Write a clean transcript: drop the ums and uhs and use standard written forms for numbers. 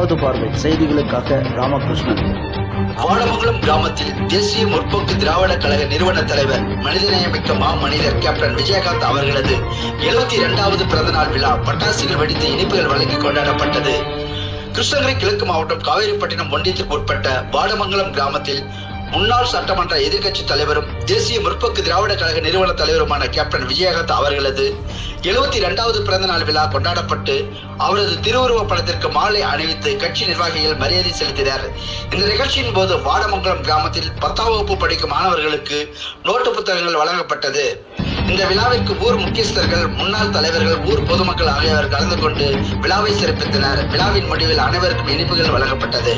இரண்டாவது பார்வை செய்திகளுக்காக ராமகிருஷ்ணன். வாடமங்கலம் கிராமத்தில் தேசிய முற்போக்கு திராவிட கழக நிறுவன தலைவர் மனிதநேயமிக்க மாமனிதர் கேப்டன் விஜயகாந்த் அவர்களது 72வது பிறந்தநாள் விழா பட்டாசுகள் வெடித்து இனிப்புகள் வழங்கி கொண்டாடப்பட்டது. கிருஷ்ணகிரி கிழக்கு மாவட்டம் காவேரிப்பட்டினம் ஒன்றியத்திற்கு உட்பட்ட வாடமங்கலம் கிராமத்தில் முன்னாள் சட்டமன்ற எதிர்க்கட்சி தலைவரும் தேசிய முற்போக்கு திராவிட கழக நிறுவன தலைவருமான கேப்டன் விஜயகாந்த் அவர்களது 72வது பிறந்தநாள் விழா கொண்டாடப்பட்டு அவரது திருவுருவ படத்திற்கு மாலை அணிவித்து கட்சி நிர்வாகிகள் மரியாதை செலுத்தினர். இந்த நிகழ்ச்சியின் போது வாடமங்கலம் கிராமத்தில் 10ஆம் வகுப்பு படிக்கும் மாணவர்களுக்கு நோட்டு புத்தகங்கள் வழங்கப்பட்டது. இந்த விழாவிற்கு ஊர் முக்கியஸ்தர்கள், முன்னாள் தலைவர்கள், ஊர் பொதுமக்கள் ஆகியோர் கலந்து கொண்டு விழாவை சிறப்பித்தனர். விழாவின் முடிவில் அனைவருக்கும் இனிப்புகள் வழங்கப்பட்டது.